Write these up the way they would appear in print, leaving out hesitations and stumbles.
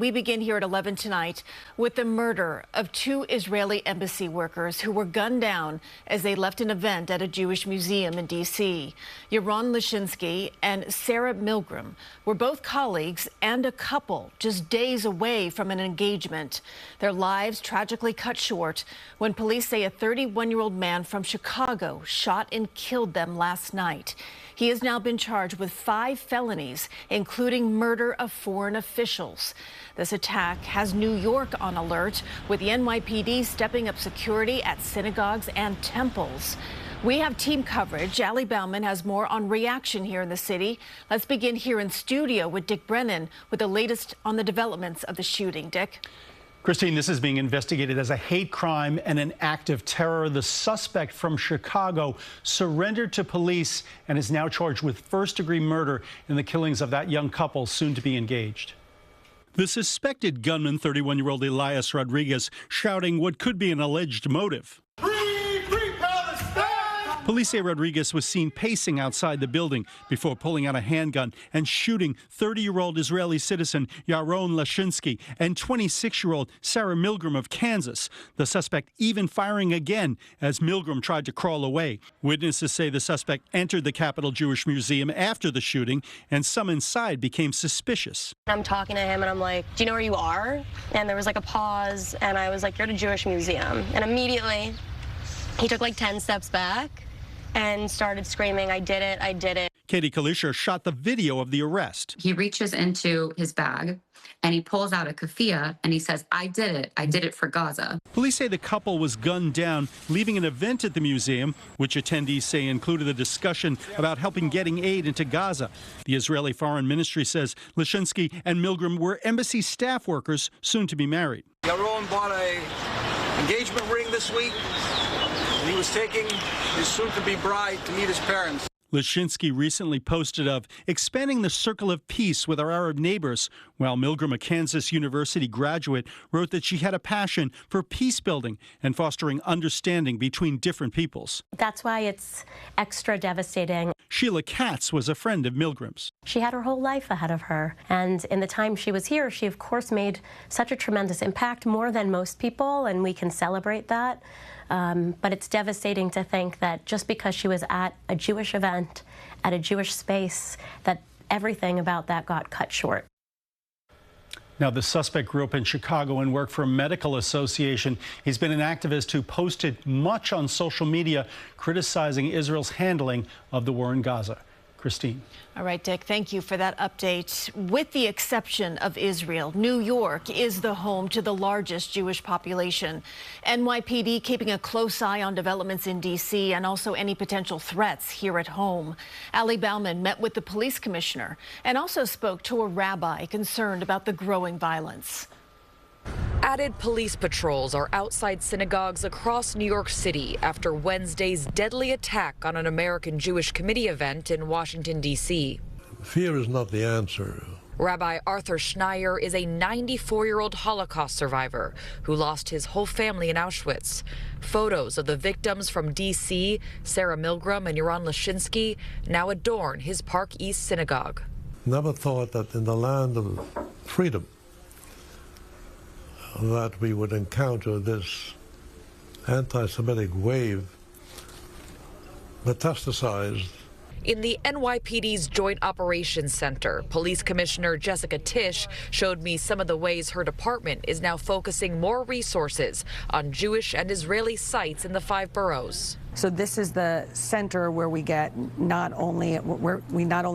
We begin here at 11 tonight with the murder of two Israeli embassy workers who were gunned down as they left an event at a Jewish museum in D.C. Yaron Lischinsky and Sarah Milgrim were both colleagues and a couple just days away from an engagement. Their lives tragically cut short when police say a 31-year-old man from Chicago shot and killed them last night. He has now been charged with 5 felonies, including murder of foreign officials. This attack has New York on alert, with the NYPD stepping up security at synagogues and temples. We have team coverage. Bauman has more on reaction here in the city. Let's begin here in studio with Dick Brennan with the latest on the developments of the shooting. Dick. Christine, this is being investigated as a hate crime and an act of terror. The suspect from Chicago surrendered to police and is now charged with first-degree murder in the killings of that young couple soon to be engaged. The suspected gunman, 31-year-old Elias Rodriguez, shouting what could be an alleged motive. Police say Rodriguez was seen pacing outside the building before pulling out a handgun and shooting 30-year-old Israeli citizen Yaron Lischinsky and 26-year-old Sarah Milgrim of Kansas. The suspect even firing again as Milgrim tried to crawl away. Witnesses say the suspect entered the Capitol Jewish Museum after the shooting, and some inside became suspicious. I'm talking to him and I'm like, do you know where you are? And there was like a pause and I was like, you're at a Jewish museum. And immediately he took like 10 steps back and started screaming, I did it, I did it. Katie Kalischer shot the video of the arrest. He reaches into his bag and he pulls out a keffiyeh and he says, I did it for Gaza. Police say the couple was gunned down, leaving an event at the museum, which attendees say included a discussion about helping getting aid into Gaza. The Israeli Foreign Ministry says Lischinsky and Milgrim were embassy staff workers, soon to be married. Yaron bought an engagement ring this week. He was taking his soon-to-be bride to meet his parents. Lischinsky recently posted of expanding the circle of peace with our Arab neighbors, while Milgrim, a Kansas University graduate, wrote that she had a passion for peace building and fostering understanding between different peoples. That's why it's extra devastating. Sheila Katz was a friend of Milgrim's. She had her whole life ahead of her, and in the time she was here, she of course made such a tremendous impact, more than most people, and we can celebrate that. But it's devastating to think that just because she was at a Jewish event, at a Jewish space, that everything about that got cut short. Now, the suspect grew up in Chicago and worked for a medical association. He's been an activist who posted much on social media criticizing Israel's handling of the war in Gaza. Christine. All right, Dick, thank you for that update. With the exception of Israel, New York is the home to the largest Jewish population. NYPD keeping a close eye on developments in D.C. and also any potential threats here at home. Bauman met with the police commissioner and also spoke to a rabbi concerned about the growing violence. Added police patrols are outside synagogues across New York City after Wednesday's deadly attack on an American Jewish Committee event in Washington, D.C. Fear is not the answer. Rabbi Arthur Schneier is a 94-year-old Holocaust survivor who lost his whole family in Auschwitz. Photos of the victims from D.C., Sarah Milgrim and Yaron Lischinsky, now adorn his Park East synagogue. Never thought that in the land of freedom that we would encounter this anti-Semitic wave metastasized. In the NYPD's Joint Operations Center, Police Commissioner Jessica Tisch showed me some of the ways her department is now focusing more resources on Jewish and Israeli sites in the 5 boroughs. So this is the center where we get we not only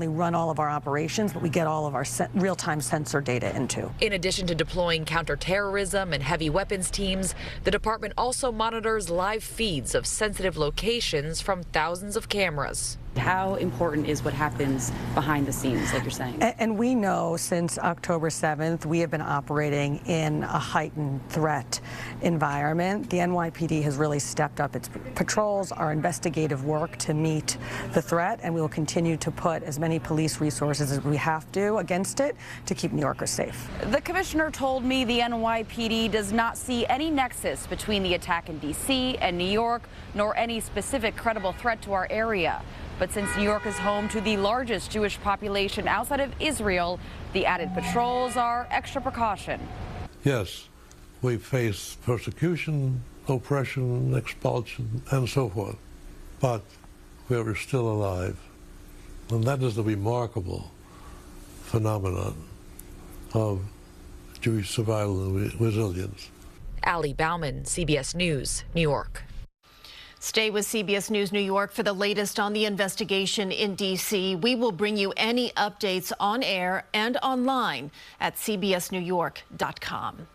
run all of our operations, but we get all of our real-time sensor data into. In addition to deploying counterterrorism and heavy weapons teams, the department also monitors live feeds of sensitive locations from thousands of cameras. How important is what happens behind the scenes, like you're saying? And we know since October 7th, we have been operating in a heightened threat environment. The NYPD has really stepped up its patrols, our investigative work to meet the threat, and we will continue to put as many police resources as we have to against it to keep New Yorkers safe. The commissioner told me the NYPD does not see any nexus between the attack in D.C. and New York, nor any specific credible threat to our area. But since New York is home to the largest Jewish population outside of Israel, the added patrols are extra precaution. Yes, we face persecution, oppression, expulsion, and so forth, but we're still alive. And that is the remarkable phenomenon of Jewish survival and resilience. Bauman, CBS News, New York. Stay with CBS News New York for the latest on the investigation in D.C. We will bring you any updates on air and online at cbsnewyork.com.